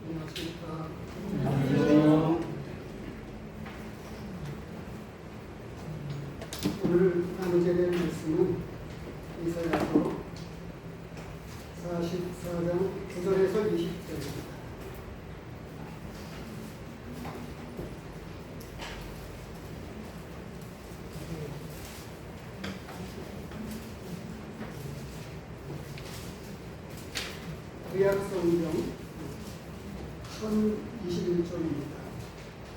안녕하십니까. 오늘 나누게 될 말씀은 이사야서 44장 9절에서 20절입니다. 구약성경 1021쪽입니다.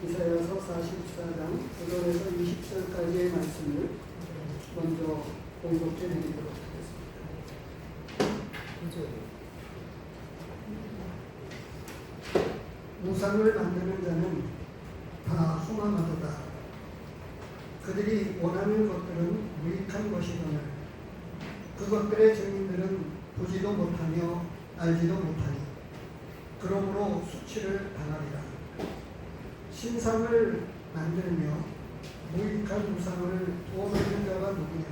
이사야서 44장 9절에서 20절까지의 말씀을 먼저 공독해 드리도록 하겠습니다. 우상을 만드는 자는 다 허망하도다. 그들이 원하는 것들은 무익한 것이거늘 그것들의 증인들은 보지도 못하며 알지도 못하니 그러므로 수치를 당하리라. 신상을 만들며 무익한 우상을 도와주는 자가 누구냐?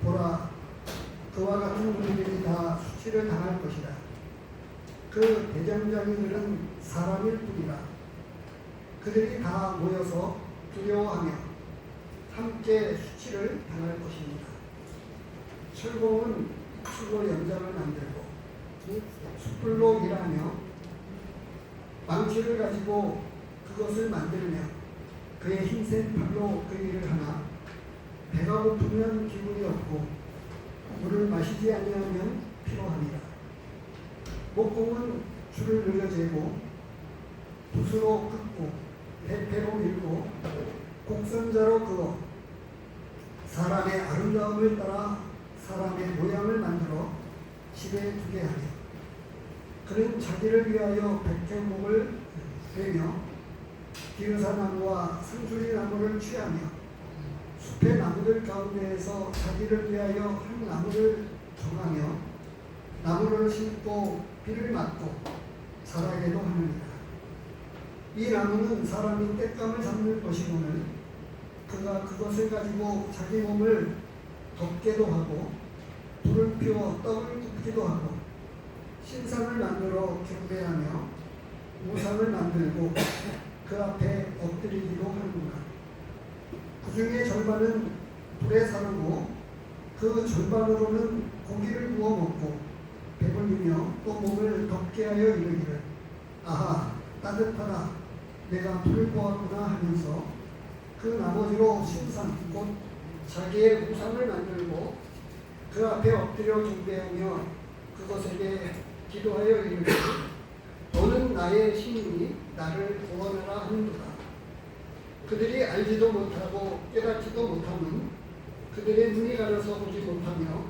보라, 그와 같은 분들이 다 수치를 당할 것이다. 그 대장장이들은 사람일 뿐이라. 그들이 다 모여서 두려워하며 함께 수치를 당할 것입니다. 철공은 수로 연장을 만들고 숯불로 일하며 망치를 가지고 그것을 만들며 그의 힘센 팔로 그 일을 하나 배가 고프면 기분이 없고 물을 마시지 아니하면 피로합니다. 목공은 줄을 늘려재고 붓으로 긋고 대패로 밀고 곡선자로 그어 사람의 아름다움을 따라 사람의 모양을 만들어 집에 두게 하며 그는 자기를 위하여 백향목을 베며 기르사나무와 상수리나무를 취하며 숲의 나무들 가운데에서 자기를 위하여 한 나무를 정하며 나무를 심고 비를 맞고 자라게도 하느니라. 이 나무는 사람이 땔감을 잡는 것이거늘 그가 그것을 가지고 자기 몸을 덮게도 하고 불을 피워 떡을 굽기도 하고 신상을 만들어 경배하며 우상을 만들고 그 앞에 엎드리기도 하는구나. 그 중에 절반은 불에 사르고 그 절반으로는 고기를 구워 먹고 배불리며 또 몸을 덮게 하여 이르기를 아하 따뜻하다 내가 불을 보았구나 하면서 그 나머지로 신상 곧 자기의 우상을 만들고 그 앞에 엎드려 경배하며 그것에게 기도하여 이르기를 너는 나의 신이니 나를 구원하라 하는도다. 그들이 알지도 못하고 깨닫지도 못함은 그들의 눈이 가려서 보지 못하며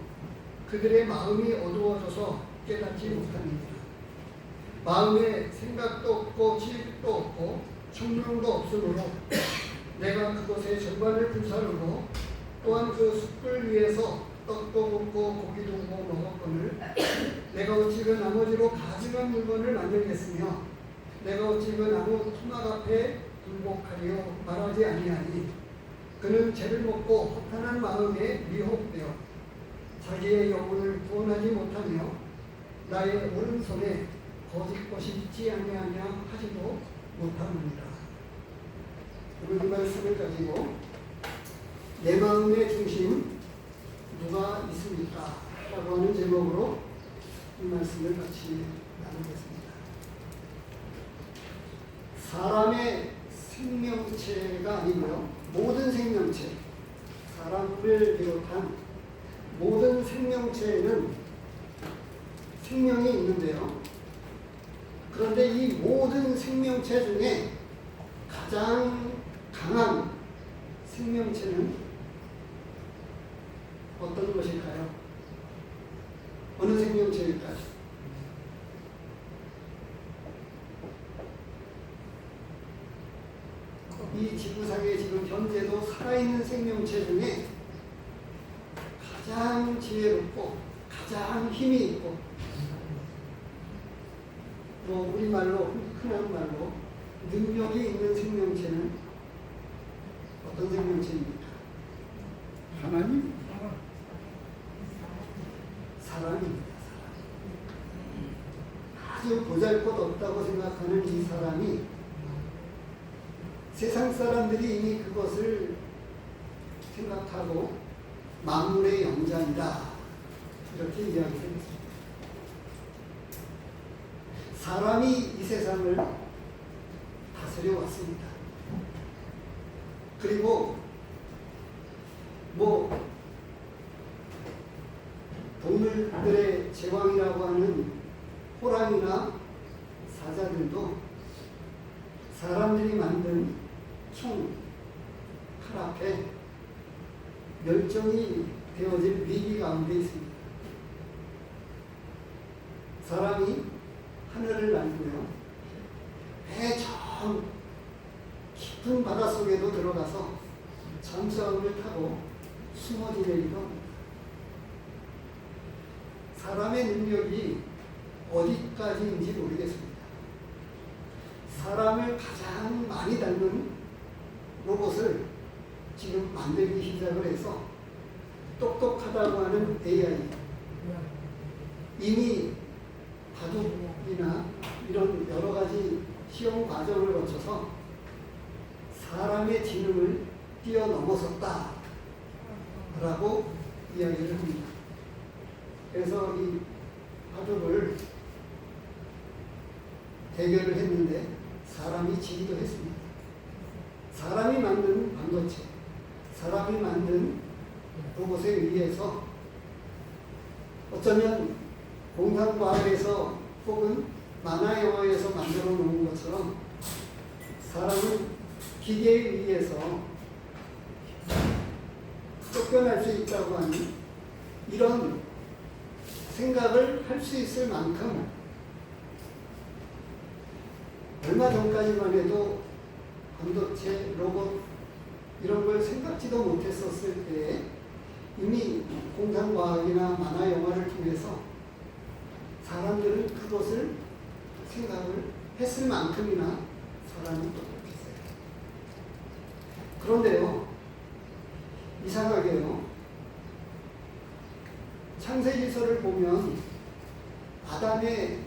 그들의 마음이 어두워져서 깨닫지 못함이니라. 마음에 생각도 없고 지식도 없고 청명도 없으므로 내가 그곳에 절반을 불사르고 또한 그 숯불 위에서 떡도 굽고 고기도 구워 먹었거늘 내가 어찌 그 나머지로 가증한 물건을 만들겠으며 내가 어찌 그 나무 토막 앞에 굴복하리요 말하지 아니하니 그는 죄를 먹고 허탄한 마음에 미혹되어 자기의 영혼을 구원하지 못하며 나의 오른손에 거짓 것이 있지 아니하냐 하지도 못하느니라. 오늘 이 말씀을 가지고 내 마음의 중심 누가 있습니까? 라고 하는 제목으로 이 말씀을 같이 나누겠습니다. 사람의 생명체가 아니고요. 모든 생명체, 사람을 비롯한 모든 생명체에는 생명이 있는데요. 그런데 이 모든 생명체 중에 가장 강한 생명체는 어떤 것일까요? 어느 생명체일까요? 이 지구상에 지금 현재도 살아있는 생명체 중에 가장 지혜롭고 가장 힘이 있고 뭐 우리말로 흔한 말로 능력이 있는 생명체는 어떤 생명체입니까? 하나님? 사람입니다. 아주 보잘것 없다고 생각하는 이 사람이 세상 사람들이 이미 그것을 생각하고 만물의 영장이다 이렇게 이야기했습니다. 사람이 이 세상을 다스려 왔습니다. 그리고 동물들의 제왕이라고 하는 호랑이나 사자들도 사람들이 만든 총, 칼 앞에 멸종이 되어질 위기 가운데 있습니다. 사람이 하늘을 날고요, 배 저 깊은 바닷속에도 들어가서 잠수함을 타고 숨어 지내기도 합니다. 사람의 능력이 어디까지인지 모르겠습니다. 사람을 가장 많이 닮은 로봇을 지금 만들기 시작을 해서 똑똑하다고 하는 AI, 이미 바둑이나 이런 여러 가지 시험 과정을 거쳐서 사람의 지능을 뛰어넘어섰다 라고 이야기를 합니다. 그래서 이 바둑을 대결을 했는데 사람이 지기도 했습니다. 사람이 만든 반도체, 사람이 만든 로봇에 의해서 어쩌면 공상과학에서 혹은 만화 영화에서 만들어 놓은 것처럼 사람은 기계에 의해서 쫓겨날 수 있다고 하는 이런 생각을 할 수 있을 만큼 얼마 전까지만 해도 반도체, 로봇 이런 걸 생각지도 못했었을 때에 이미 공상과학이나 만화 영화를 통해서 사람들은 그것을 생각을 했을 만큼이나 사람이 똑똑했어요. 그런데요, 이상하게요, 창세기서를 보면 아담의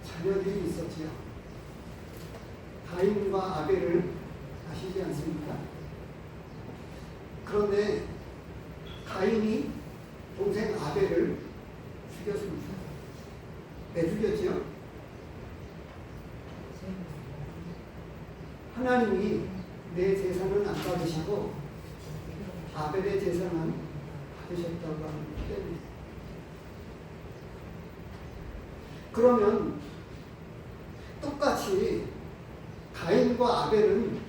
자녀들이 있었지요. 가인과 아벨을 아시지 않습니까? 그런데 가인이 동생 아벨을 죽였습니다. 왜 죽였지요? 하나님이 내 제사는 안 받으시고 아벨의 제사는 받으셨다고 하기 때문에. 그러면 똑같이 가인과 아벨은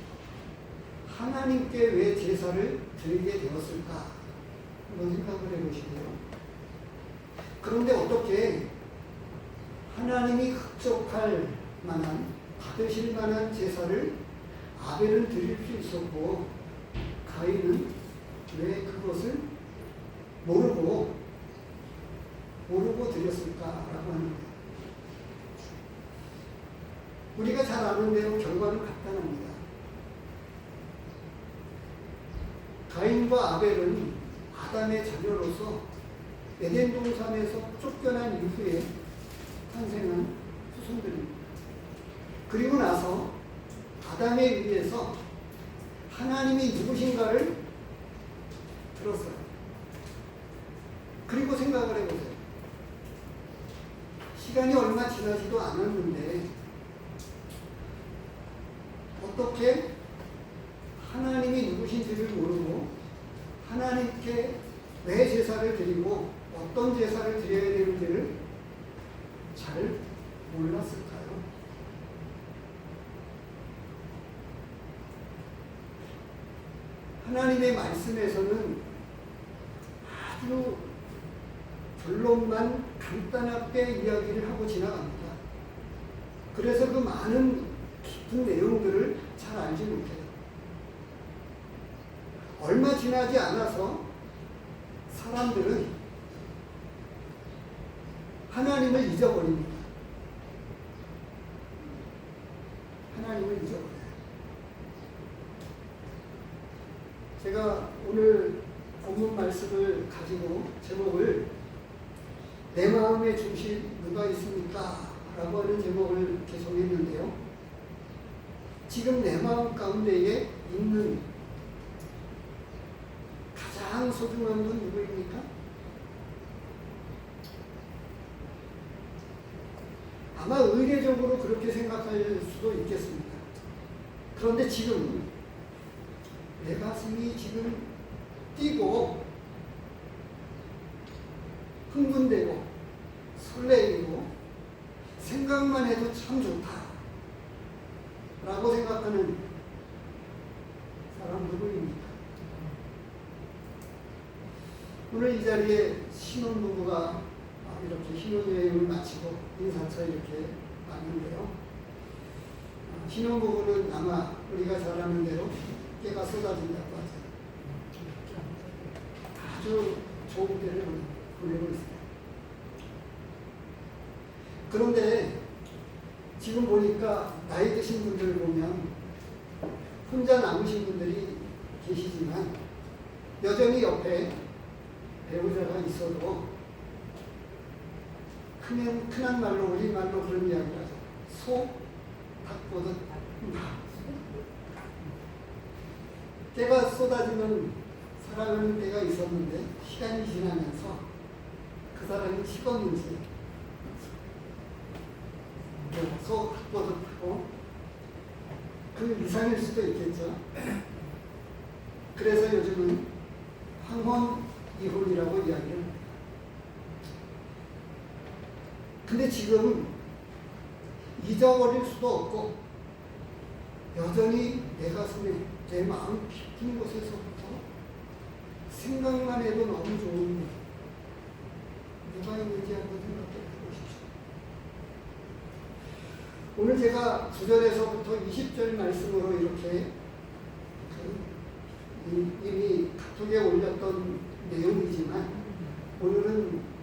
하나님께 왜 제사를 드리게 되었을까? 한번 생각을 해보시고요. 그런데 어떻게 하나님이 흡족할 만한, 받으실 만한 제사를 아벨은 드릴 수 있었고 가인은 왜 그것을 모르고 드렸을까라고 하는 거예요. 우리가 잘 아는 대로 결과는 간단합니다. 가인과 아벨은 아담의 자녀로서 에덴 동산에서 쫓겨난 이후에 탄생한 후손들입니다. 그리고 나서 아담에 의해서 하나님이 누구신가를 들었어요. 그리고 생각을 해보세요. 시간이 얼마 지나지도 않았는데 어떻게 하나님이 누구신지를 모르고 하나님께 왜 제사를 드리고 어떤 제사를 드려야 되는지를 잘 몰랐을까요? 하나님의 말씀에서는 아주 결론만 간단하게 이야기를 하고 지나갑니다. 그래서 그 많은 깊은 내용들을 잘 알지 못해요. 얼마 지나지 않아서 사람들은 하나님을 잊어버립니다. 하나님을 잊어버려요. 제가 오늘 본문 말씀을 가지고 제목을 내 마음의 중심 누가 있습니까? 라고 하는 제목을 개송했는데요. 지금 내 마음 가운데에 있는 가장 소중한 분 누구입니까? 아마 의례적으로 그렇게 생각할 수도 있겠습니다. 그런데 지금 내 가슴이 지금 뛰고 흥분되고 설레이고 생각만 해도 참 좋다 라고 생각하는 사람 누구입니까? 오늘 이 자리에 신혼부부가 이렇게 신혼여행을 마치고 인사차 이렇게 왔는데요. 신혼부부는 아마 우리가 잘 아는 대로 깨가 쏟아진다고 하죠. 아주 좋은 때를 보내고 있습니다. 그런데 지금 보니까 나이 드신 분들을 보면 혼자 남으신 분들이 계시지만 여전히 옆에 배우자가 있어도 흔한 말로 우리말로 그런 이야기를 하죠. 소 닭보듯 때가 쏟아지면 사랑하는 때가 있었는데 시간이 지나면서 그 사람이 식었는지 소 닭보듯 하고 그 이상일 수도 있겠죠. 그래서 요즘은 황혼 이혼이라고 이야기를 합니다. 근데 지금 잊어버릴 수도 없고 여전히 내 가슴에 내 마음 깊은 곳에서부터 생각만 해도 너무 좋은 누가 있는지 한번 생각해 보십시오. 오늘 제가 9절에서부터 20절 말씀으로 이렇게 이미 카톡에 올렸던 내용이지만 오늘은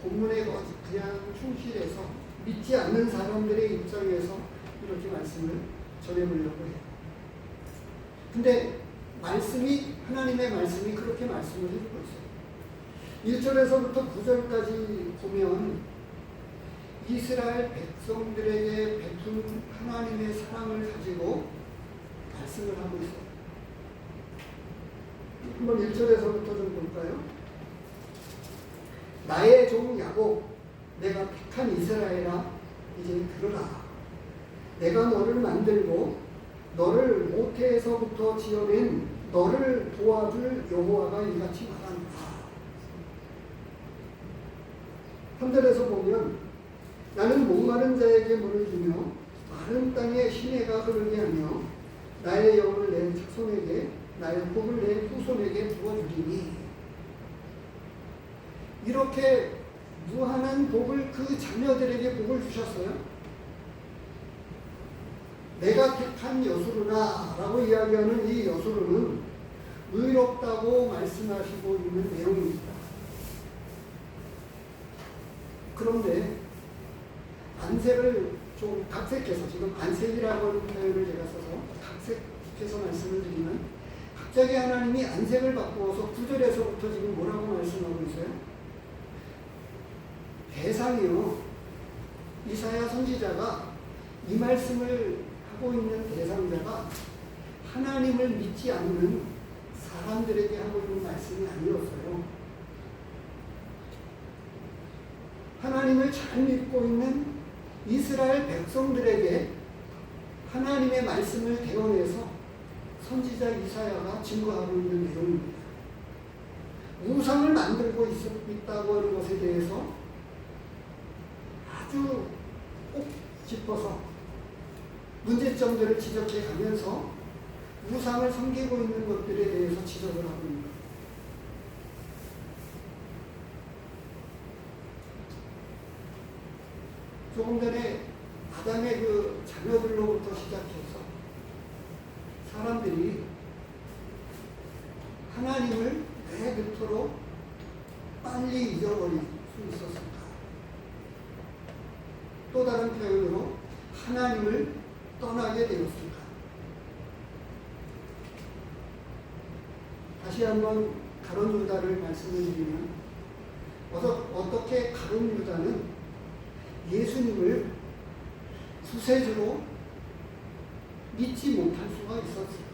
본문에 그냥 충실해서 믿지 않는 사람들의 입장에서 이렇게 말씀을 전해보려고 해요. 근데 하나님의 말씀이 그렇게 말씀을 해주고 있어요. 1절에서부터 9절까지 보면 이스라엘 백성들에게 베푼 하나님의 사랑을 가지고 말씀을 하고 있어요. 한번 1절에서부터 좀 볼까요? 나의 종 야곱, 내가 택한 이스라엘아, 이제 들으라. 내가 너를 만들고 너를 모태에서부터 지어낸 너를 도와줄 여호와가 이같이 말한다. 3절에서 보면 나는 목마른 자에게 물을 주며 마른 땅에 시내가 흐르게 하며 나의 영을 내 자손에게 나의 복을 내 후손에게 부어주리니. 이렇게 무한한 복을 그 자녀들에게 복을 주셨어요. 내가 택한 여수르나 라고 이야기하는 이 여수르는 의롭다고 말씀하시고 있는 내용입니다. 그런데 안색을 좀 각색해서, 지금 안색이라고 하는 표현을 제가 써서 각색해서 말씀을 드리면 갑자기 하나님이 안색을 바꾸어서 9절에서부터 지금 뭐라고 말씀하고 있어요? 대상이요. 이사야 선지자가 이 말씀을 하고 있는 대상자가 하나님을 믿지 않는 사람들에게 하고 있는 말씀이 아니었어요. 하나님을 잘 믿고 있는 이스라엘 백성들에게 하나님의 말씀을 대언해서 선지자 이사야가 증거하고 있는 내용입니다. 우상을 만들고 있다고 하는 것에 대해서 아주 꼭 짚어서 문제점들을 지적해 가면서 우상을 섬기고 있는 것들에 대해서 지적을 하고 있는 것. 조금 전에 아담의 그 자녀들로부터 시작해서 사람들이 하나님을 왜 그토록 빨리 잊어버릴 수 있었을까? 또 다른 표현으로 하나님을 떠나게 되었을까? 다시 한번 가룟 유다를 말씀을 드리면 어떻게 가룟 유다는 예수님을 구세주로 믿지 못할 수가 있었을까?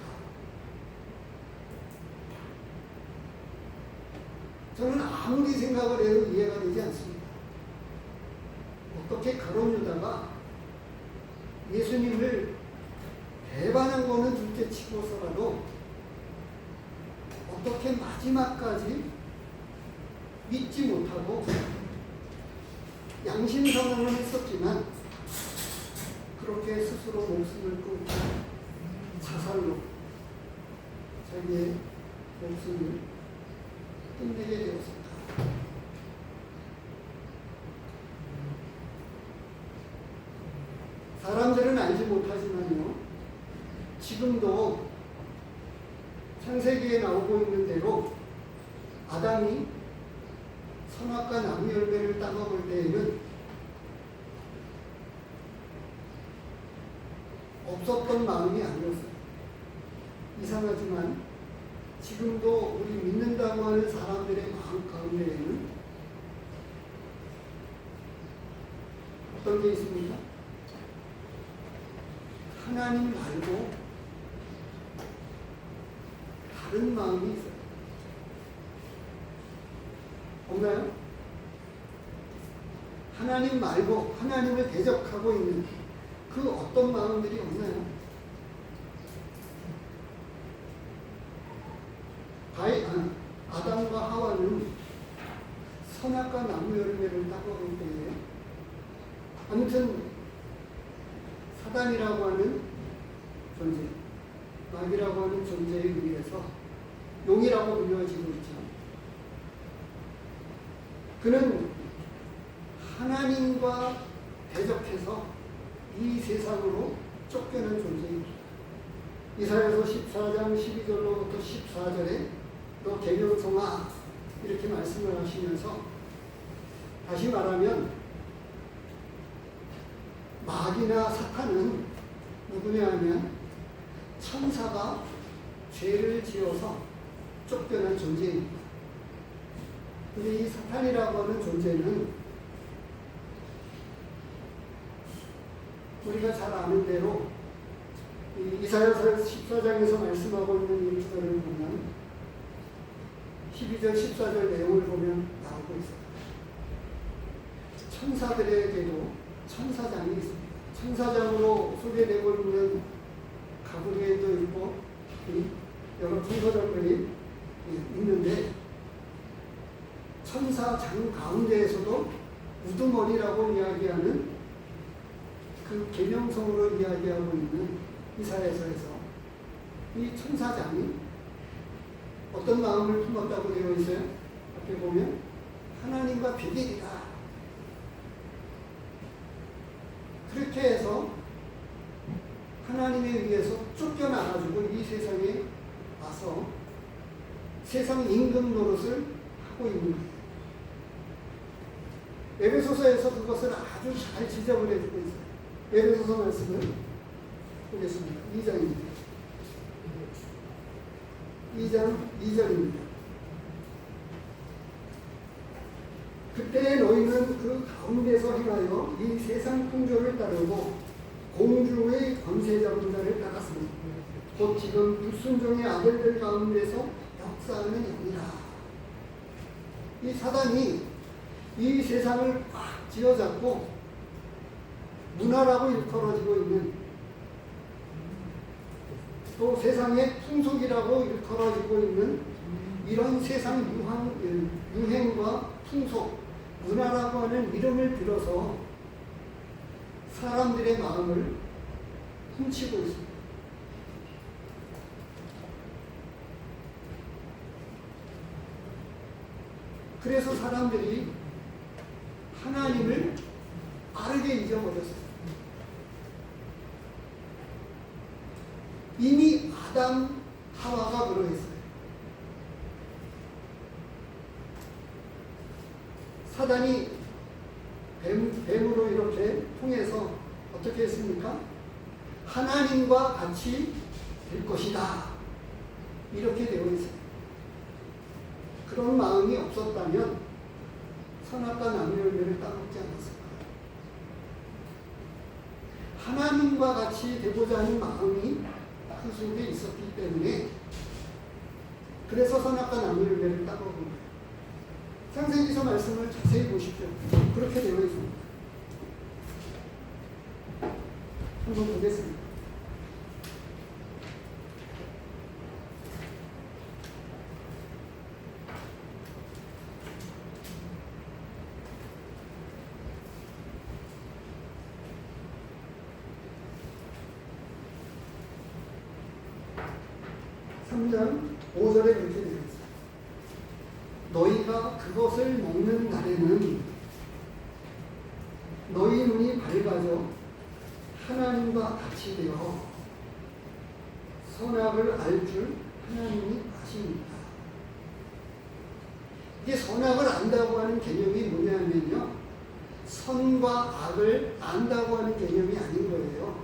저는 아무리 생각을 해도 이해가 되지 않습니다. 어떻게 그런 유다가 예수님을 배반한 거는 둘째 치고서라도 어떻게 마지막까지 믿지 못하고 양심선언을 했었지만 그렇게 스스로 목숨을 끊고 자살로 자기의 목숨을 끝내게 되었습니다. 사람들은 알지 못하지만요, 지금도 창세기에 나오고 있는 대로 아담이 선악과 나무 열매를 따먹을 때에는 없었던 마음이 아니었어요. 이상하지만 지금도 우리 믿는다고 하는 사람들의 마음 가운데에는 어떤 게 있습니까? 하나님 말고 다른 마음이 있어요. 없나요? 하나님 말고 하나님을 대적하고 있는 그 어떤 마음들이 없나요? 아담과 하와는 선악과 나무 열매를 따먹을 때에 아무튼 사단이라고 하는 존재, 마귀라고 하는 존재에 의해서 용이라고 불려지고 있죠. 그는 하나님과 대적해서 이 세상으로 쫓겨난 존재입니다. 이사야서 14장 12절로부터 14절에 너 계명성아 이렇게 말씀을 하시면서 다시 말하면 마귀나 사탄은 누구냐 하면 천사가 죄를 지어서 쫓겨난 존재입니다. 근데 이 사탄이라고 하는 존재는 우리가 잘 아는 대로 이사야서 14장에서 말씀하고 있는 이 구절을 보면 12절 14절 내용을 보면 나오고 있어요. 천사들에게도 천사장이 있습니다. 천사장으로 소개되고 있는 가브리엘도 있고 여러 천사장들이 있는데 천사장 가운데에서도 우두머리라고 이야기하는 그 계명성으로 이야기하고 있는 이사야서에서 이 천사장이 어떤 마음을 품었다고 되어 있어요? 앞에 보면 하나님과 비밀이다. 그렇게 해서 하나님에 의해서 쫓겨나가지고 이 세상에 와서 세상 임금 노릇을 하고 있는 거예요. 에베소서에서 그것을 아주 잘 지적을 해주고 있어요. 에베소서 말씀을 보겠습니다. 2장입니다. 2장 2절입니다. 그때 너희는 그 가운데서 행하여 이 세상 풍조를 따르고 공주의 권세 잡은 자를 따랐으니 곧 지금 불순종의 아들들 가운데서 역사하는 영이라. 이 사단이 이 세상을 꽉 쥐어잡고 문화라고 일컬어지고 있는 또 세상의 풍속이라고 일컬어지고 있는 이런 세상 유행과 풍속, 문화라고 하는 이름을 빌어서 사람들의 마음을 훔치고 있습니다. 그래서 사람들이 하나님을 빠르게 잊어버렸어요. 이미 아담, 하와가 그러했어요. 사단이 뱀으로 이렇게 통해서 어떻게 했습니까? 하나님과 같이 될 것이다. 이렇게 되어 있어요. 그런 마음이 없었다면 선악과 나무 열매를 따먹지 않았을 거예요. 하나님과 같이 되고자 하는 마음이 그 속에 있었기 때문에 그래서 선악과 나무 열매를 따먹은 거예요. 창세기서 말씀을 자세히 보십시오. 그렇게 되어 있습니다. 한번 보겠습니다. (3장 5절에) 그렇게 되어 있습니다. 너희가 그것을 먹는 날에는 너희 눈이 밝아져 하나님과 같이 되어 선악을 알 줄 하나님이 아십니다. 이게 선악을 안다고 하는 개념이 뭐냐면요, 선과 악을 안다고 하는 개념이 아닌 거예요.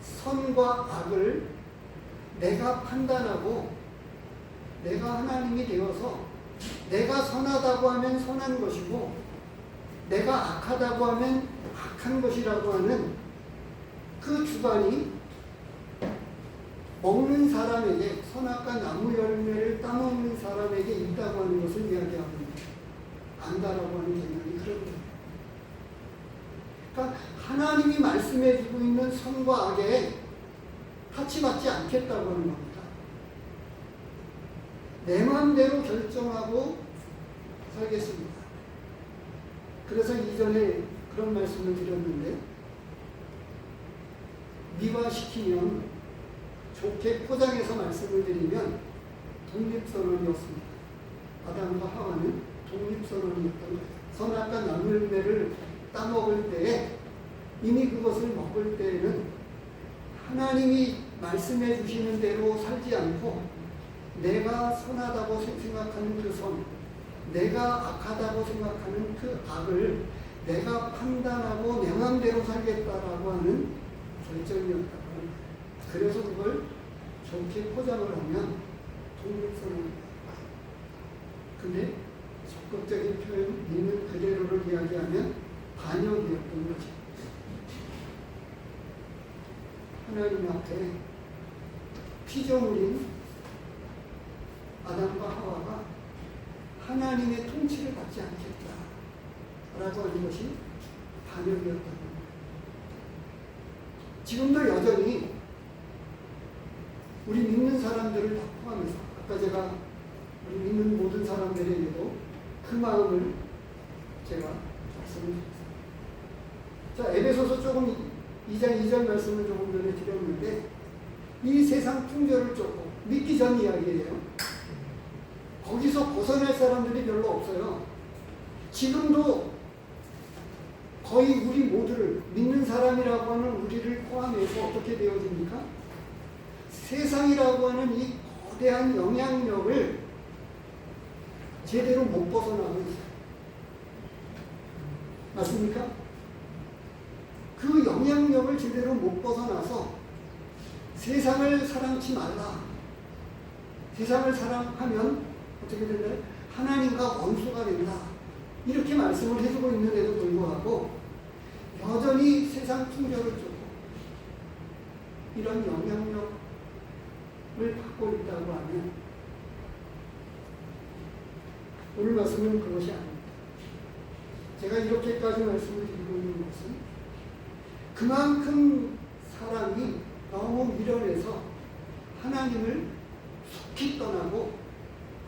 선과 악을 내가 판단하고 내가 하나님이 되어서 내가 선하다고 하면 선한 것이고 내가 악하다고 하면 악한 것이라고 하는 그 주관이 먹는 사람에게, 선악과 나무 열매를 따먹는 사람에게 있다고 하는 것을 이야기하고 있습니다. 안다라고 하는 개념이 그런 거예요. 그러니까 하나님이 말씀해주고 있는 선과 악에 타치받지 않겠다고 하는 겁니다. 내 마음대로 결정하고 살겠습니다. 그래서 이전에 그런 말씀을 드렸는데, 미화시키면, 좋게 포장해서 말씀을 드리면 독립선언이었습니다. 아담과 하와는 독립선언이었던 거예요. 선악과 나무 열매를 따먹을 때에, 이미 그것을 먹을 때에는 하나님이 말씀해 주시는 대로 살지 않고 내가 선하다고 생각하는 그 선, 내가 악하다고 생각하는 그 악을 내가 판단하고 내 마음대로 살겠다라고 하는 결정이었다고 합니다. 그래서 그걸 좋게 포장을 하면 독립선언입니다. 근데 적극적인 표현, 있는 그대로를 이야기하면 반역이었던 거죠. 하나님 앞에 피조물인 아담과 하와가 하나님의 통치를 받지 않겠다라고 하는 것이 반역이었다는 겁니다. 지금도 여전히 우리 믿는 사람들을 다 포함해서, 아까 제가 우리 믿는 모든 사람들에게도 그 마음을 제가 말씀을 드렸습니다. 자, 에베소서 조금 2장 2절 말씀을 조금 전에 드렸는데, 이 세상 풍조를 쫓고, 믿기 전 이야기예요. 거기서 벗어날 사람들이 별로 없어요. 지금도 거의 우리 모두를, 믿는 사람이라고 하는 우리를 포함해서 어떻게 되어집니까? 세상이라고 하는 이 거대한 영향력을 제대로 못 벗어나고 있어요. 맞습니까? 그 영향력을 제대로 못 벗어나서 세상을 사랑치 말라. 세상을 사랑하면 어떻게 된다요? 하나님과 원수가 된다. 이렇게 말씀을 해주고 있는데도 불구하고 여전히 세상 풍조를 쫓고 이런 영향력을 받고 있다고 하면 오늘 말씀은 그것이 아닙니다. 제가 이렇게까지 말씀을 드리고 있는 것은 그만큼 사람이 너무 미련해서 하나님을 속히 떠나고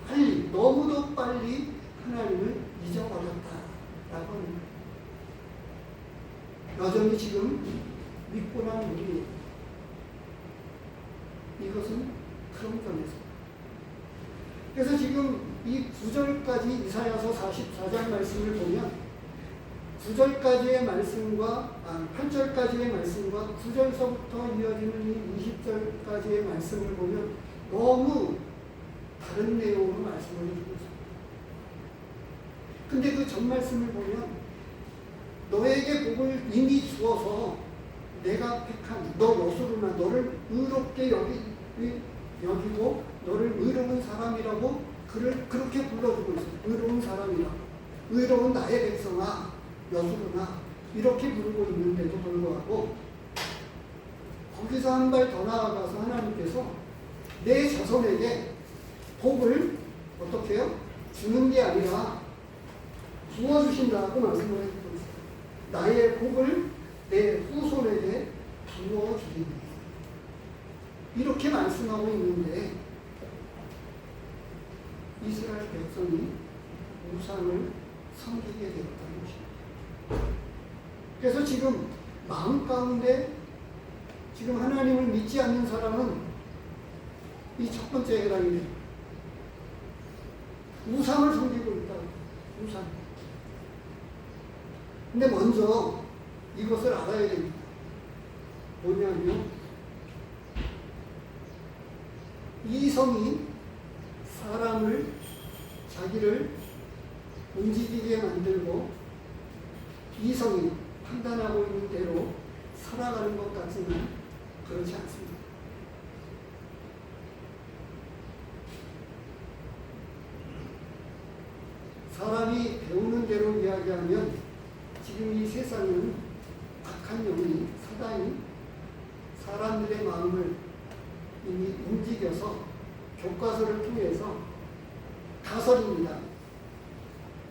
빨리, 너무도 빨리 하나님을 잊어버렸다라고 합니다. 여전히 지금 믿고 난 우리, 이것은 그런 점에서. 그래서 지금 이 9절까지 이사야서 44장 말씀을 보면 9절까지의 말씀과 8절까지의 말씀과 9절서부터 이어지는 이 20절까지의 말씀을 보면 너무 다른 내용으로 말씀을 해주고 있습니다. 근데 그 전 말씀을 보면 너에게 복을 이미 주어서 내가 택한 너 여수르나 너를 의롭게 여기고 너를 의로운 사람이라고 그렇게 불러주고 있어요. 의로운 사람이라고. 의로운 나의 백성아 여수르나 이렇게 부르고 있는데도 불구하고 거기서 한 발 더 나아가서 하나님께서 내 자손에게 복을 어떻게 해요? 주는 게 아니라 부어주신다고 말씀을 해주고 있어요. 나의 복을 내 후손에게 부어주리니 이렇게 말씀하고 있는데 이스라엘 백성이 우상을 섬기게 되었다는 것입니다. 그래서 지금 마음 가운데 지금 하나님을 믿지 않는 사람은 이 첫 번째 해당이 돼요. 우상을 섬기고 있다. 우상. 근데 먼저 이것을 알아야 됩니다. 뭐냐면 이 성이 사람을 자기를 움직이게 만들고 이 성이 판단하고 있는 대로 살아가는 것 같지만 그렇지 않습니다. 사람이 배우는 대로 이야기하면 지금 이 세상은 악한 영이 사단이 사람들의 마음을 이미 움직여서 교과서를 통해서 가설입니다.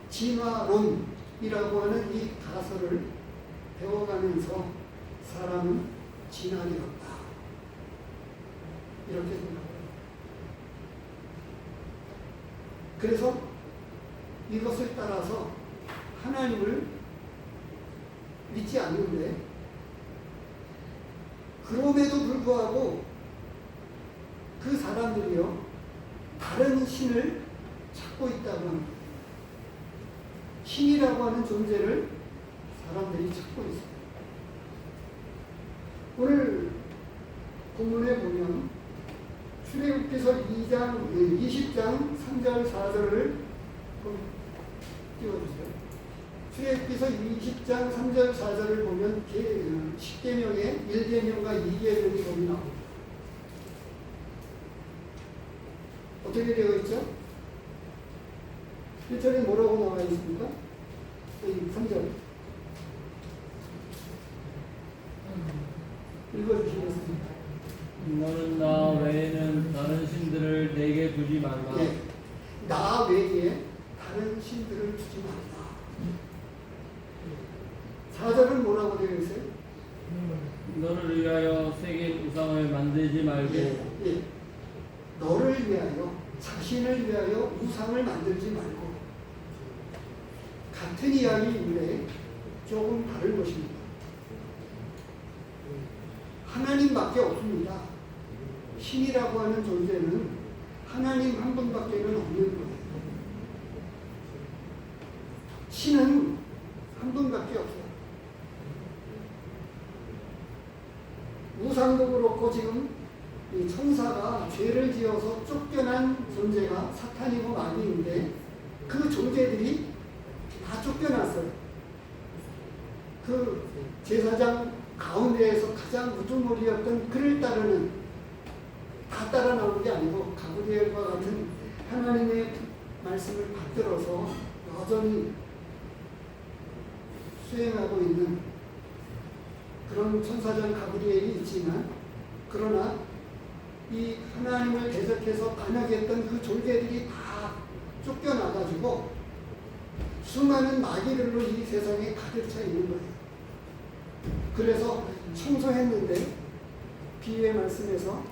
진화론이라고 하는 이 가설을 배워가면서 사람은 진화를 얻다. 이렇게 생각합니다. 그래서 이것을 따라서 하나님을 믿지 않는데 그럼에도 불구하고 그 사람들이요 다른 신을 찾고 있다고 합니다. 신이라고 하는 존재를 사람들이 찾고 있습니다. 오늘 본문에 보면 출애굽기서 20장 3절 4절을 띄워주세요. 출애굽기서 20장 3절 4절을 보면 10계명에 1계명과 2계명이 거기 나옵니다. 어떻게 되어 있죠? 1절에 뭐라고 나와 있습니까? 3절 읽어주시겠습니까? 너는 나 외에는 다른 신들을 내게 두지 말라. 예, 나 외에 다른 신들을 두지 말라. 4절은 뭐라고 되어 있어요? 너를 위하여 새긴 우상을 만들지 말고. 예. 너를 위하여 자신을 위하여 우상을 만들지 말고 같은 이야기인데 조금 다른 것입니다. 하나님밖에 없습니다. 신이라고 하는 존재는 하나님 한 분밖에는 없는 거예요. 신은 한 분밖에 없어요. 우상도 그렇고 지금 이 천사가 죄를 지어서 쫓겨난 존재가 사탄이고 마귀인데 그 존재들이 다 쫓겨났어요. 그 제사장 가운데에서 가장 우두머리였던 그를 따르는 다 따라 나오는 게 아니고 가브리엘과 같은 하나님의 말씀을 받들어서 여전히 수행하고 있는 그런 천사장 가브리엘이 있지만 그러나 이 하나님을 대적해서 반역했던 그 존재들이 다 쫓겨나가지고 수많은 마귀들로 이 세상에 가득 차 있는 거예요. 그래서 청소했는데 비유의 말씀에서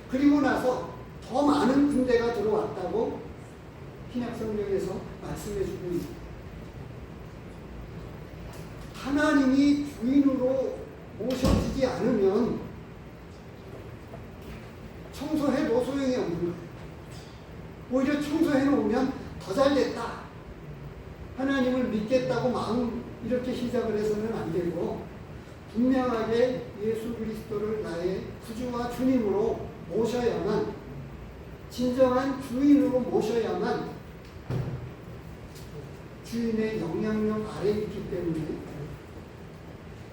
그리고 나서 더 많은 군대가 들어왔다고 신약성경에서 말씀해주고 있습니다. 하나님이 주인으로 모셔지지 않으면 청소해도 소용이 없는 거예요. 오히려 청소해놓으면 더 잘됐다. 하나님을 믿겠다고 마음 이렇게 시작을 해서는 안 되고 분명하게 예수 그리스도를 나의 구주와 주님으로 모셔야만 진정한 주인으로 모셔야만 주인의 영향력 아래에 있기 때문에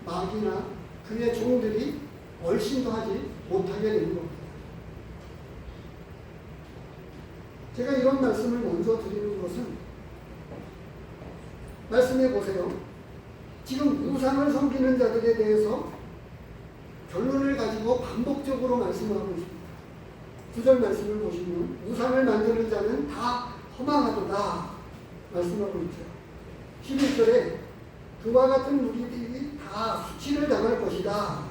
마귀나 그의 종들이 얼씬도 하지 못하게 되는 겁니다. 제가 이런 말씀을 먼저 드리는 것은 말씀해 보세요. 지금 우상을 섬기는 자들에 대해서 결론을 가지고 반복적으로 말씀하고 있습니다. 9절 말씀을 보시면 우상을 만드는 자는 다 허망하도다 말씀하고 있죠. 11절에 그와 같은 무리들이 다 수치를 당할 것이다.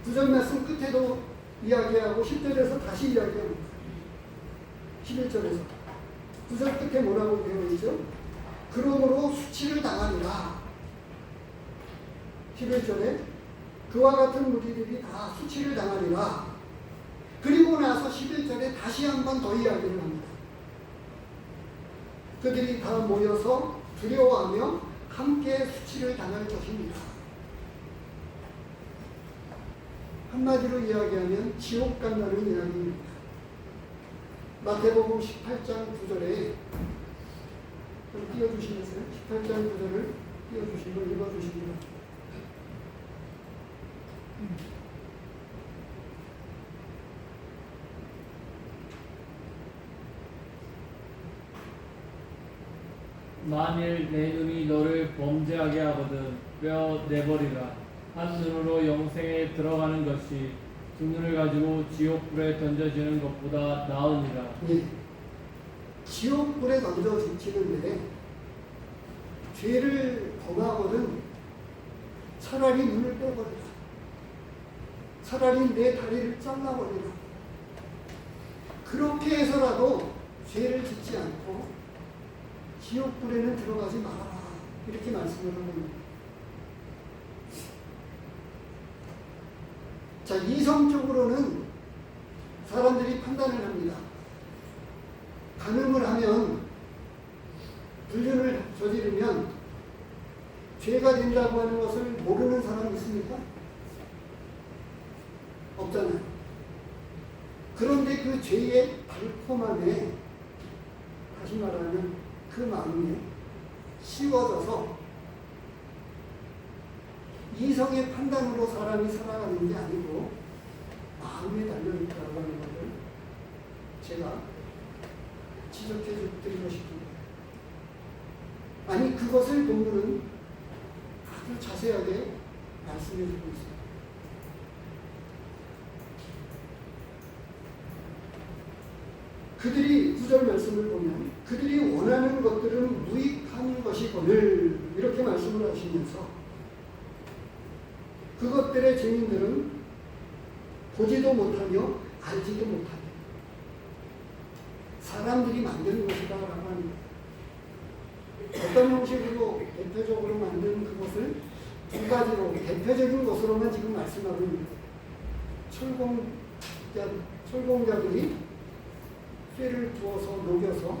9절 말씀 끝에도 이야기하고 10절에서 다시 이야기합니다. 11절에서 9절 끝에 뭐라고 되어 있죠? 그러므로 수치를 당하리라. 11절에 그와 같은 무리들이 다 수치를 당하리라. 그리고 나서 11절에 다시 한 번 더 이야기를 합니다. 그들이 다 모여서 두려워하며 함께 수치를 당할 것입니다. 한마디로 이야기하면 지옥 간다는 이야기입니다. 마태복음 18장 9절에 좀 띄워주시겠어요? 18장 9절을 띄워주시고 읽어주십니다. 만일 내 눈이 너를 범죄하게 하거든 뼈 내버리라. 한 눈으로 영생에 들어가는 것이 두 눈을 가지고 지옥불에 던져지는 것보다 나으니라. 예. 지옥불에 던져지는데 죄를 범하거든 차라리 눈을 빼버리라. 차라리 내 다리를 잘라버리라. 그렇게 해서라도 죄를 짓지 않고 지옥불에는 들어가지 말아라. 이렇게 말씀을 하는 겁니다. 자, 이성적으로는 사람들이 판단을 합니다. 간음을 하면, 불륜을 저지르면 죄가 된다고 하는 것을 모르는 사람이 있습니까? 없잖아요. 그런데 그 죄의 달콤함에, 다시 말하면 그 마음이 씌워져서 이성의 판단으로 사람이 살아가는 게 아니고 마음에 달려있다고 하는 것을 제가 지적해 드리고 싶습니다. 아니, 그것을 본문은 아주 자세하게 말씀해 주고 있습니다. 그들이 9절 말씀을 보면 그들이 원하는 것들은 무익한 것이거늘 이렇게 말씀을 하시면서 그것들의 증인들은 보지도 못하며 알지도 못하며 사람들이 만드는 것이다 라고 합니다. 어떤 형식으로 대표적으로 만든 그것을 두 가지로 대표적인 것으로만 지금 말씀하고 있습니다. 철공자들이 쇠를 부어서 녹여서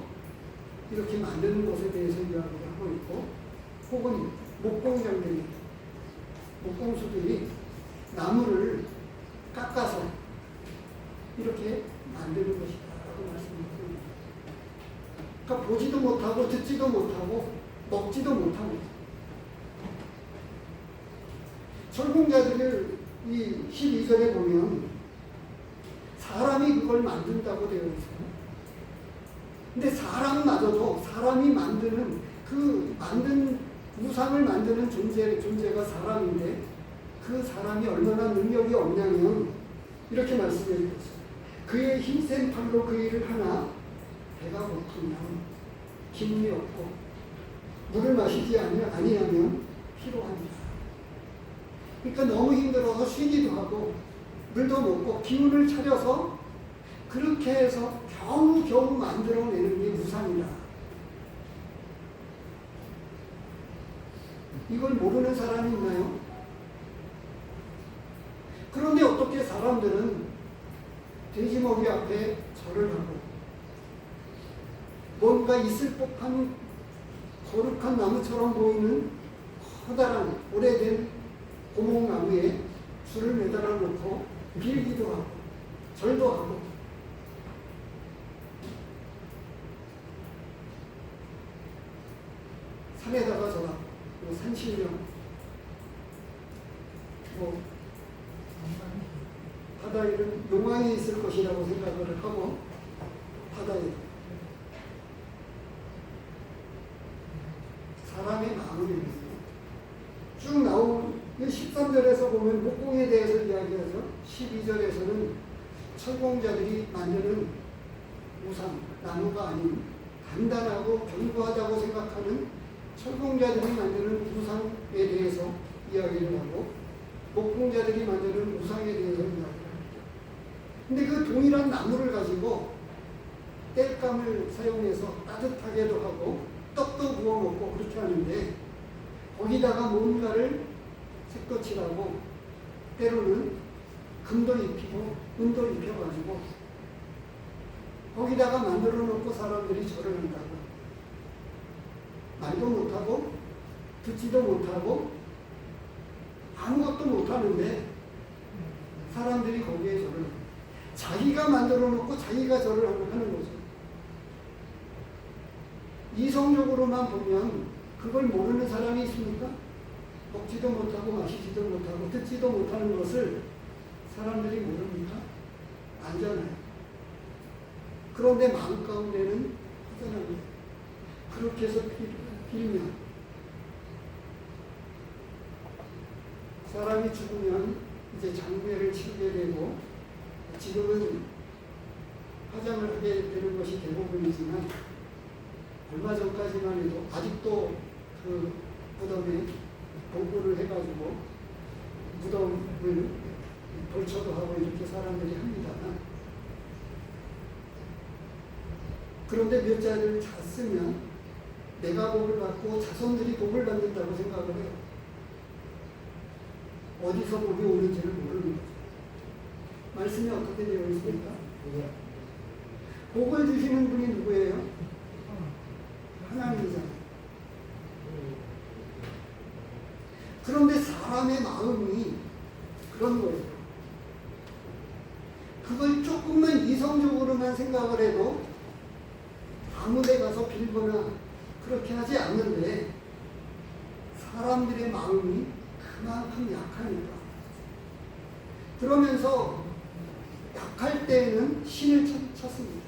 이렇게 만드는 것에 대해서 이야기를 하고 있고, 혹은 목공장들이, 목공수들이 나무를 깎아서 이렇게 만드는 것이다라고 말씀하고 있습니다. 그러니까 보지도 못하고 듣지도 못하고 먹지도 못하고 철공자들을 이 12절에 보면 사람이 그걸 만든다고 되어 있어요. 근데 사람마저도 사람이 만드는 그 우상을 만드는 존재가 사람인데 그 사람이 얼마나 능력이 없냐면 이렇게 말씀해 주셨어요. 그의 힘센 팔로 그 일을 하나 배가 고프면 기운이 없고 물을 마시지 아니하면 피로합니다. 그러니까 너무 힘들어서 쉬기도 하고 물도 먹고 기운을 차려서 그렇게 해서 겨우 만들어내는 게 우상이다. 이걸 모르는 사람이 있나요? 그런데 어떻게 사람들은 돼지먹이 앞에 절을 하고 뭔가 있을 법한 거룩한 나무처럼 보이는 커다란 오래된 고목나무에 줄을 매달아 놓고 빌기도 하고 절도 하고 산에다가 저가 산신령 바다에는 용왕이 있을 것이라고 생각을 하고 바다에 사람의 마음을 믿고 13절에서 보면 목공에 대해서 이야기하죠. 12절에서는 철공자들이 만드는 우상, 나무가 아닌 단단하고 견고하다고 생각하는 철공자들이 만드는 우상에 대해서 이야기를 하고 목공자들이 만드는 우상에 대해서 이야기를 합니다. 근데 그 동일한 나무를 가지고 땔감을 사용해서 따뜻하게도 하고 떡도 구워 먹고 그렇게 하는데 거기다가 뭔가를 색도 칠하고 때로는 금도 입히고 은도 입혀가지고 거기다가 만들어 놓고 사람들이 절을 한다고. 말도 못하고 듣지도 못하고 아무것도 못하는데 사람들이 거기에 절을 해요. 자기가 만들어 놓고 자기가 절을 하는 거죠. 이성적으로만 보면 그걸 모르는 사람이 있습니까? 먹지도 못하고 마시지도 못하고 듣지도 못하는 것을 사람들이 모릅니까? 알잖아요. 그런데 마음 가운데는 허전합니다. 그렇게 해서 빌면 사람이 죽으면 이제 장례를 치르게 되고 지금은 화장을 하게 되는 것이 대부분이지만 얼마 전까지만 해도 아직도 그 무덤에 봉헌을 해가지고 무덤을 돌쳐도 하고 이렇게 사람들이 합니다. 그런데 몇 자리를 잤으면 내가 복을 받고 자손들이 복을 받는다고 생각을 해요. 어디서 복이 오는지를 모르는 거죠. 말씀이 어떻게 되어 있습니까? 복을 주시는 분이 누구예요? 하나님이잖아요. 그런데 사람의 마음이 그런 거예요. 그걸 조금만 이성적으로만 생각을 해도 아무 데 가서 빌거나 그렇게 하지 않는데 사람들의 마음이 그만큼 약하니까. 그러면서 약할 때에는 신을 찾습니다.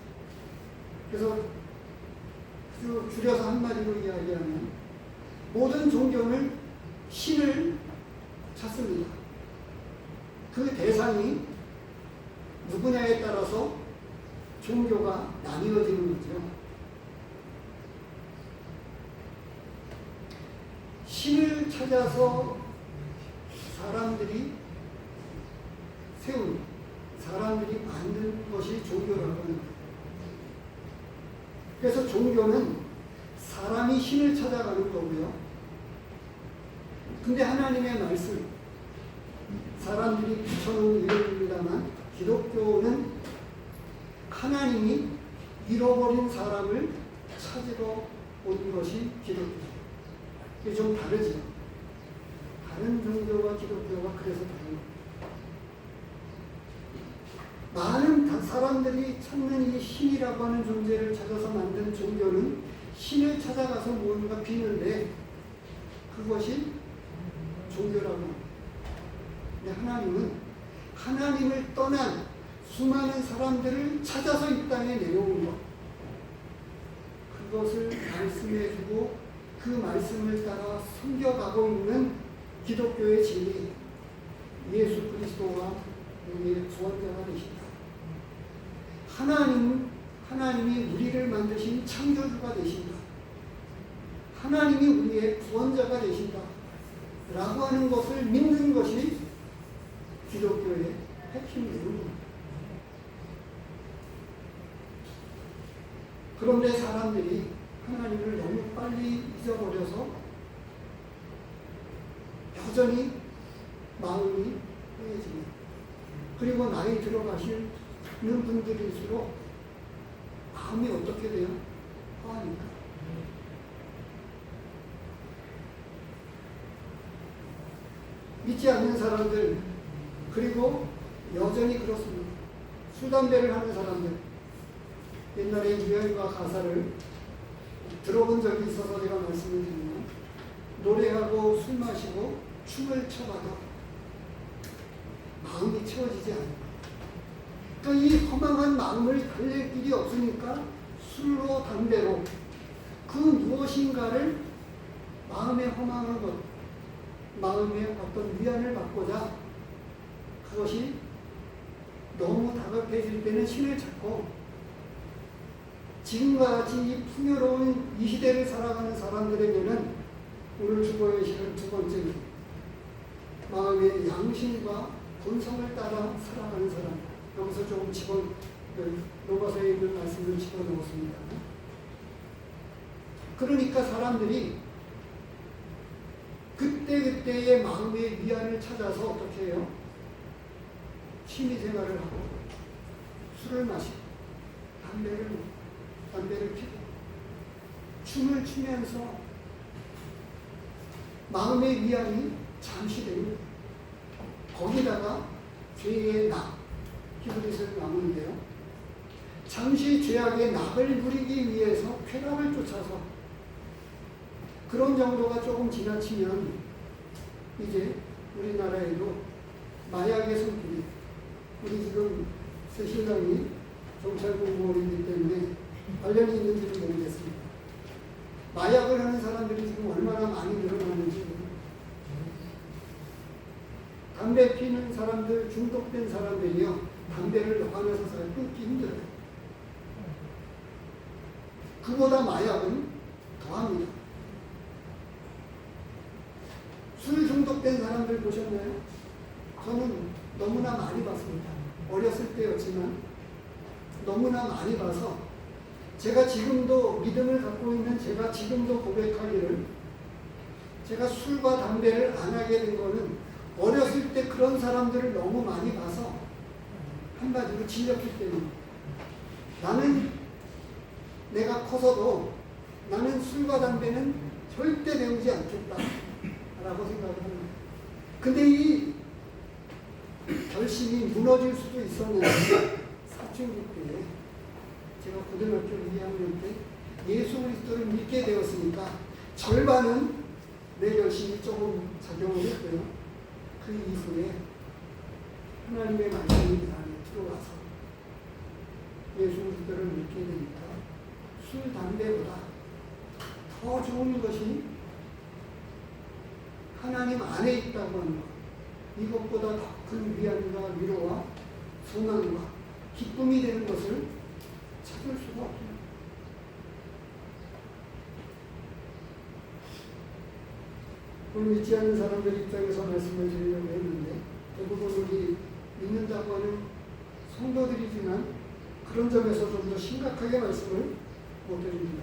그래서 줄여서 한마디로 이야기하면 모든 종교는 신을 찾습니다. 그 대상이 누구냐에 따라서 종교가 나뉘어지는 거죠. 신을 찾아서 사람들이 세운, 사람들이 만든 것이 종교라고 하는 거예요. 그래서 종교는 사람이 신을 찾아가는 거고요. 근데 하나님의 말씀, 사람들이 붙여놓은 이름입니다만 기독교는 하나님이 잃어버린 사람을 찾으러 온 것이 기독교죠. 이게 좀 다르죠. 다른 종교와 기독교가 그래서 다른 거예요. 많은 사람들이 찾는 이 신이라고 하는 존재를 찾아서 만든 종교는 신을 찾아가서 무언가 비는데 그것이 종교라고 합니다. 근데 하나님은 하나님을 떠난 수많은 사람들을 찾아서 이 땅에 내려온 것, 그것을 말씀해 주고 그 말씀을 따라 섬겨가고 있는 기독교의 진리, 예수 그리스도가 우리의 구원자가 되신다. 하나님이 우리를 만드신 창조주가 되신다. 하나님이 우리의 구원자가 되신다. 라고 하는 것을 믿는 것이 기독교의 핵심입니다. 그런데 사람들이 하나님을 너무 빨리 잊어버려서 여전히 마음이 해집니다. 그리고 나이 들어가시는 분들일수록 마음이 어떻게 돼요? 화하니까. 믿지 않는 사람들, 그리고 여전히 그렇습니다. 술, 담배를 하는 사람들. 옛날에 유행과 가사를 들어본 적이 있어서 제가 말씀을 드리면, 노래하고 술 마시고 춤을 춰봐도 마음이 채워지지 않아요. 그러니까 이 허망한 마음을 달랠 길이 없으니까 술로 담배로 그 무엇인가를, 마음의 허망한 것, 마음에 어떤 위안을 받고자 그것이 너무 다급해질 때는 신을 찾고 지금과 같이 이 풍요로운 이 시대를 살아가는 사람들에게는 오늘 주보에 실은 두 번째는 마음의 양심과 본성을 따라 살아가는 사람. 여기서 조금 로마서에 있는 말씀을 집어넣었습니다. 그러니까 사람들이 그때그때의 마음의 위안을 찾아서 어떻게 해요? 취미생활을 하고 술을 마시고 담배를 피고 춤을 추면서 마음의 위안이 잠시 됩니다. 거기다가 죄의 낙, 히브리서에 나오는데요. 잠시 죄악의 낙을 누리기 위해서 쾌락을 쫓아서 그런 정도가 조금 지나치면 이제 우리나라에도 마약의 손길이, 우리 지금 새 신랑이 경찰 공무원이기 때문에 관련이 있는지는 모르겠습니다. 마약을 하는 사람들이 지금 얼마나 많이 늘어나는지, 담배 피는 사람들, 중독된 사람들이요, 담배를 여간해서 잘 끊기 힘들어요. 그보다 마약은 더합니다. 술 중독된 사람들 보셨나요? 저는 너무나 많이 봤습니다. 어렸을 때였지만 너무나 많이 봐서 제가 지금도 믿음을 갖고 있는 제가 지금도 고백하기를, 제가 술과 담배를 안 하게 된 거는 어렸을 때 그런 사람들을 너무 많이 봐서 한마디로 질렸기 때문에, 나는 내가 커서도 나는 술과 담배는 절대 배우지 않겠다 라고 생각을 합니다. 근데 이 결심이 무너질 수도 있었는데 사춘기 때, 제가 고등학교 2학년 때 예수 그리스도를 믿게 되었으니까 절반은 내 결심이 조금 작용을 했고요. 그 이후에 하나님의 말씀이 내 안에 들어와서 예수 그리스도를 믿게 되니까 술, 담배보다 더 좋은 것이 하나님 안에 있다고 하는 것, 이것보다 더 큰 위안과 위로와 소망과 기쁨이 되는 것을 찾을 수가 없습니다. 오늘 믿지 않는 사람들 입장에서 말씀을 드리려고 했는데, 대부분 우리 믿는다고 하는 성도들이지만 그런 점에서 좀 더 심각하게 말씀을 못 드립니다.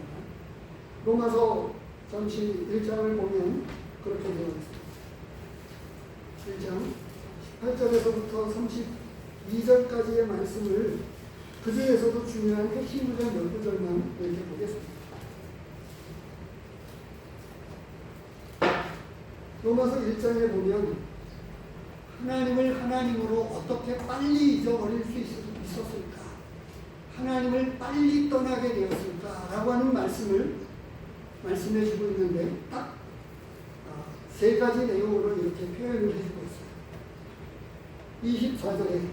로마서 잠시 1장을 보면 그렇게 되어 있습니다. 1장 18절에서부터 32절까지의 말씀을 그 중에서도 중요한 핵심 구절 12절만 이렇게 보겠습니다. 로마서 1장에 보면 하나님을 하나님으로 어떻게 빨리 잊어버릴 수 있었을까? 하나님을 빨리 떠나게 되었을까? 라고 하는 말씀을 말씀해 주고 있는데, 딱 세 가지 내용으로 이렇게 표현을 해주고 있어요. 24절에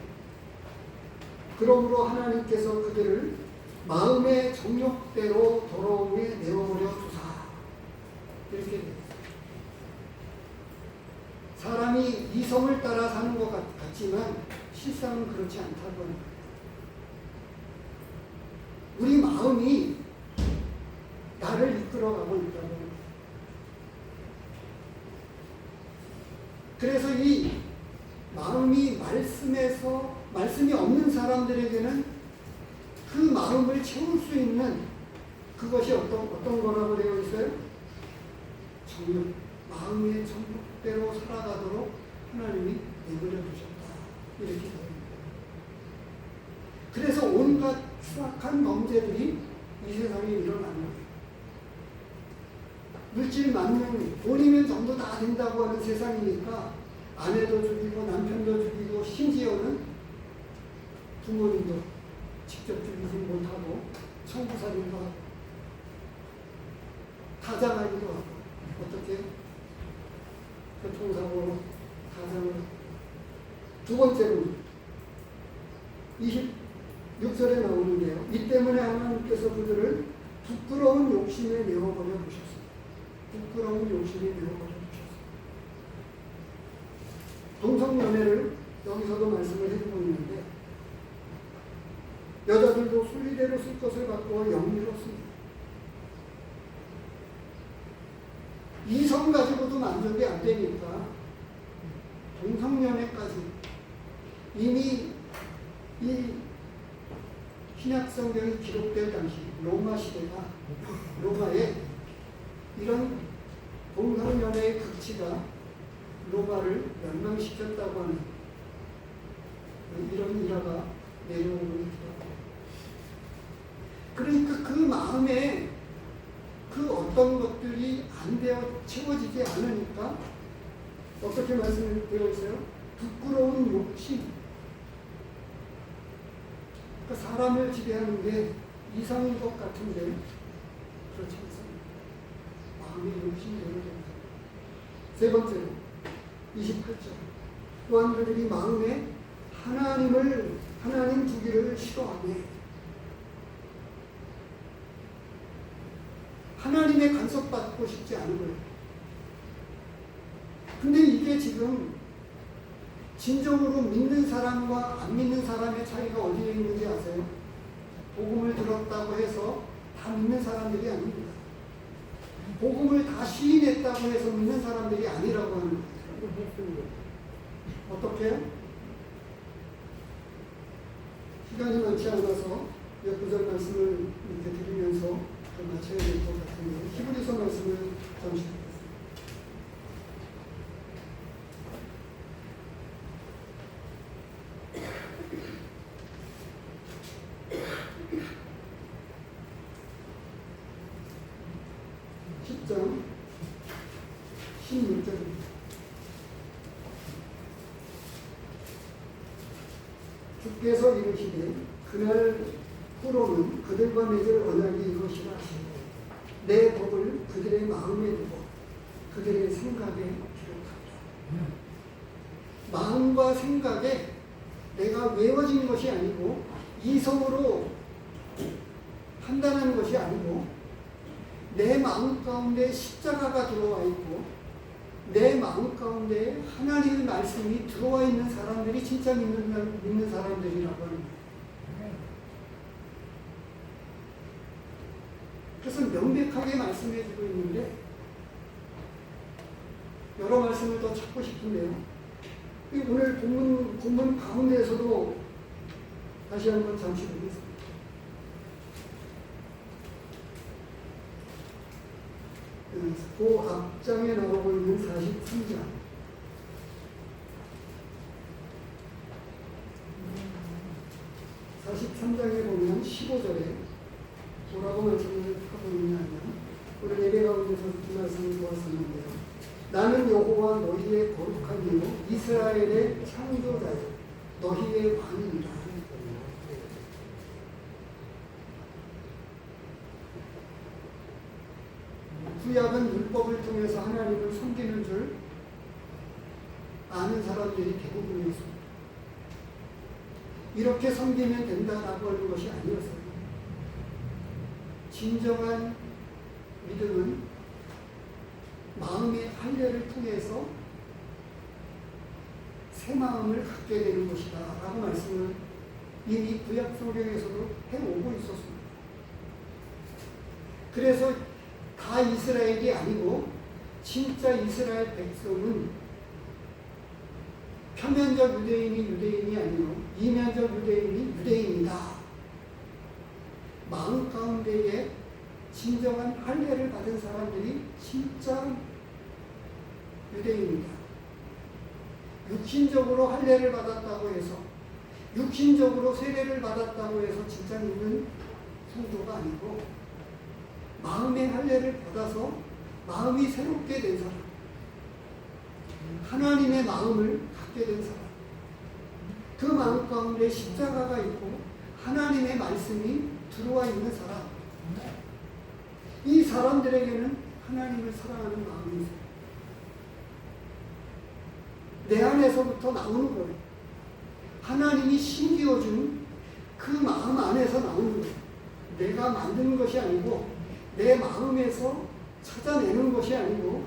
그러므로 하나님께서 그들을 마음의 정욕대로 더러움에 내어버려 두사, 이렇게 되어 있어요. 사람이 이성을 따라 사는 것 같지만 실상은 그렇지 않다고 하는 거예요. 우리 마음이 나를 이끌어가고 있다고 하는 거예요. 그래서 이 마음이 말씀이 없는 사람들에게는 그 마음을 채울 수 있는 그것이 어떤 거라고 되어 있어요? 정욕, 마음의 정욕대로 살아가도록 하나님이 내버려 두셨다, 이렇게 되어 있습니다. 그래서 온갖 추악한 범죄들이 이 세상에 일어나는 거예요. 물질 만능, 돈이면 전부 다 된다고 하는 세상이니까 아내도 죽이고 남편도 죽이고 심지어는 부모님도 직접 죽이지 못하고 청부살인도 하고 타장하기도 하고, 어떻게 교통사고로 타장을. 두 번째는 26절에 나오는데요. 이 때문에 하나님께서 그들을 부끄러운 욕심에 내어버려 두셨습니다. 부끄러운 욕심에 내어버려 두셨습니다. 동성연애를 여기서도 말씀을 해주고 있는데 여자들도 순리대로 쓸 것을 갖고 영리로 씁니다. 이성 가지고도 만족이 안 되니까 동성연애까지 이미 이 신약성경이 기록될 당시 로마 시대가 로마에 이런 동성연애의 극치가 로마를 멸망시켰다고 하는 이런 일화가 내려오고 있더라고요. 그러니까 그 마음에 그 어떤 것들이 안 되어 채워지지 않으니까 어떻게 말씀되어 있어요? 부끄러운 욕심. 그러니까 사람을 지배하는 게 이상인 것 같은데 그렇지 않습니다. 마음의 욕심대로 됩니다. 세 번째로 28절. 또한 그들이 마음에 하나님 두기를 싫어하네. 하나님의 간섭받고 싶지 않은 거예요. 근데 이게 지금 진정으로 믿는 사람과 안 믿는 사람의 차이가 어디에 있는지 아세요? 복음을 들었다고 해서 다 믿는 사람들이 아닙니다. 복음을 다 시인했다고 해서 믿는 사람들이 아니라고 하는 거예요. 어떻게 해요? 시간이 많지 않아서 몇 구절 말씀을 이렇게 드리면서 마쳐야 될 것 같은데 히브리서 말씀을 잠시 보겠습니다. 10장 16절입니다. 주께서 이르시되 그날 후로는 그들과 맺을 언약이 이것이라 하시고 내 법을 그들의 마음에 두고 그들의 생각에 기록하리라. 마음과 생각에 내가 외워진 것이 아니고 이성으로 판단하는 것이 아니고 내 마음 가운데 십자가가 들어와 있고 내 마음 가운데 하나님의 말씀이 들어와 있는 사람들이 진짜 믿는 사람들이라고 하는 거예요. 그래서 명백하게 말씀해 주고 있는데 여러 말씀을 더 찾고 싶은데요. 오늘 본문 가운데에서도 다시 한번 잠시 보겠습니다. 그 앞장에 나오고 있는 43장. 43장에 보면 15절에 뭐라고 말씀을 하고 있냐면 우리 예배 가운데서 이 말씀을 보았었는데요. 나는 여호와 너희의 거룩한 이요 이스라엘의 창조자요 너희의 왕이니라. 구약은 율법을 통해서 하나님을 섬기는 줄 아는 사람들이 대부분이었습니다. 이렇게 섬기면 된다라고 하는 것이 아니었어요. 진정한 믿음은 마음의 할례를 통해서 새 마음을 갖게 되는 것이다 라고 말씀을 이미 구약 성경에서도 해오고 있었습니다. 그래서 다 이스라엘이 아니고 진짜 이스라엘 백성은 표면적 유대인이 아니고 이면적 유대인이 유대인이다. 마음 가운데에 진정한 할례를 받은 사람들이 진짜 유대인이다. 육신적으로 할례를 받았다고 해서 육신적으로 세례를 받았다고 해서 진짜 믿는 성도가 아니고 마음의 할례를 받아서 마음이 새롭게 된 사람, 하나님의 마음을 갖게 된 사람, 그 마음 가운데 십자가가 있고 하나님의 말씀이 들어와 있는 사람, 이 사람들에게는 하나님을 사랑하는 마음이 있어요. 내 안에서부터 나오는 거예요. 하나님이 심기어준 그 마음 안에서 나오는 거예요. 내가 만드는 것이 아니고 내 마음에서 찾아내는 것이 아니고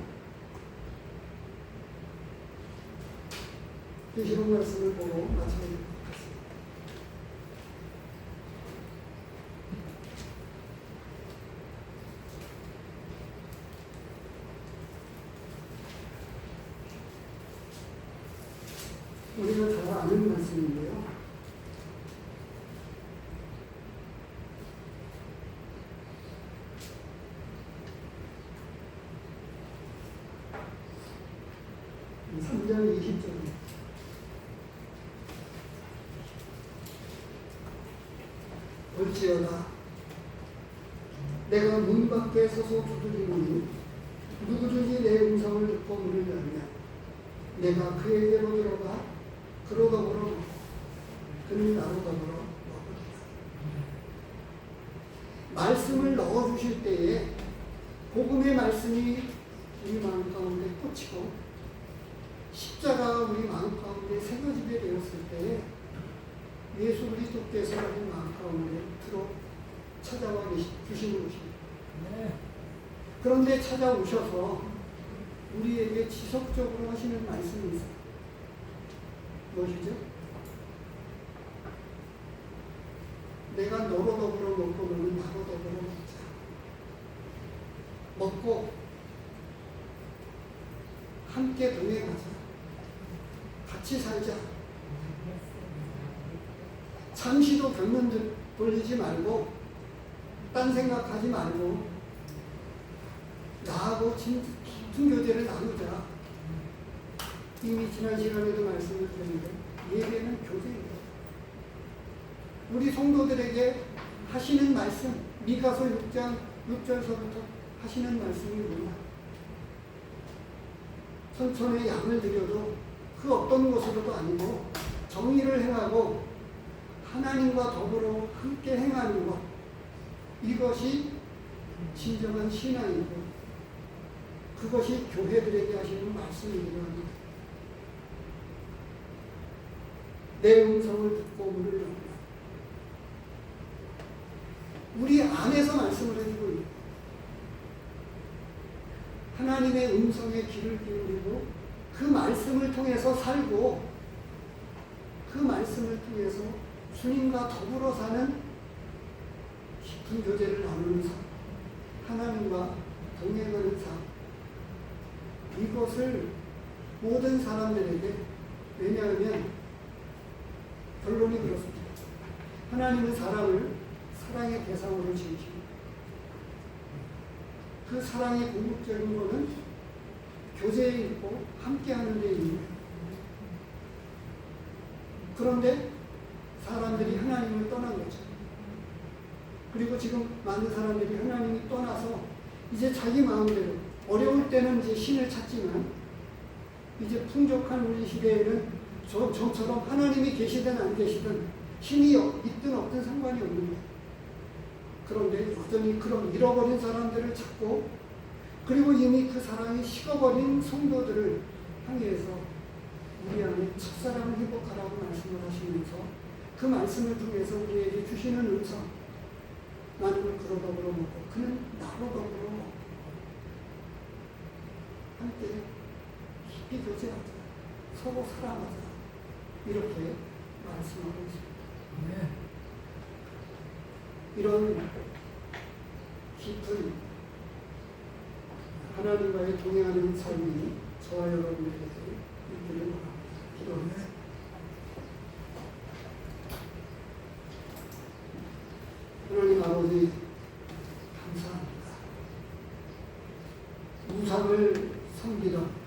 계시록 말씀을 보고 마치도록 하겠습니다. 우리가 잘 아는 말씀인데요. 이 3장 20절입니다. 볼지어다 내가 문 밖에 서서 두드리노니 누구든지 내 음성을 듣고 문을 열면 내가 그에게로 들어가 그로 더불어 먹고 그는 나로 더불어 먹으리라. 말씀을 넣어주실 때에 복음의 말씀이 우리 마음 가운데 꽂히고 십자가가 우리 마음 가운데 새겨지게 되었을 때에 예수 그리스도께서 우리 마음 가운데 들어 찾아와 주시는 것입니다. 그런데 찾아오셔서 우리에게 지속적으로 하시는 말씀이 있어요. 무엇이죠? 내가 너로 더불어 먹고 너는 나로 더불어 먹자. 먹고 함께 동행하자. 같이 살자. 잠시도 벽면 돌리지 말고 딴 생각하지 말고 나하고 깊은 교제를 나누자. 이미 지난 시간에도 말씀을 드렸는데 예배는 교제입니다. 우리 성도들에게 하시는 말씀, 미가서 6장 6절서부터 하시는 말씀이 뭐냐? 선천의 양을 드려도 그 어떤 것으로도 아니고 정의를 행하고 하나님과 더불어 함께 행하는 것, 이것이 진정한 신앙이고 그것이 교회들에게 하시는 말씀이기도 합니다. 내 음성을 듣고 문을 열면 우리 안에서 말씀을 해주고 있고 하나님의 음성에 귀를 기울이고 그 말씀을 통해서 살고 그 말씀을 통해서 주님과 더불어 사는 깊은 교제를 나누는 삶, 하나님과 동행하는 삶, 이것을 모든 사람들에게, 왜냐하면 결론이 그렇습니다. 하나님은 사람을 사랑의 대상으로 지으십니다. 그 사랑의 궁극적인 것은 교제에 있고 함께하는 데 있는 거예요. 그런데 사람들이 하나님을 떠난 거죠. 그리고 지금 많은 사람들이 하나님이 떠나서 이제 자기 마음대로 어려울 때는 이제 신을 찾지만 이제 풍족한 우리 시대에는 저처럼 하나님이 계시든 안 계시든 신이 있든 없든 상관이 없는 거예요. 그런데 여전히 그런 잃어버린 사람들을 찾고 그리고 이미 그 사랑이 식어버린 성도들을 향해서 우리 안에 첫사랑을 회복하라고 말씀을 하시면서 그 말씀을 통해서 우리에게 주시는 음성, 나는 그로 더불어 먹고 그는 나로 더불어 먹고 함께 깊이 교제하자, 서로 사랑하자, 이렇게 말씀하고 있습니다. 이런 깊은 하나님과의 동행하는 삶이 저와 여러분에게 있기를 바랍니다. 기도합니다. 하나님 아버지 감사합니다. 우상을 섬기던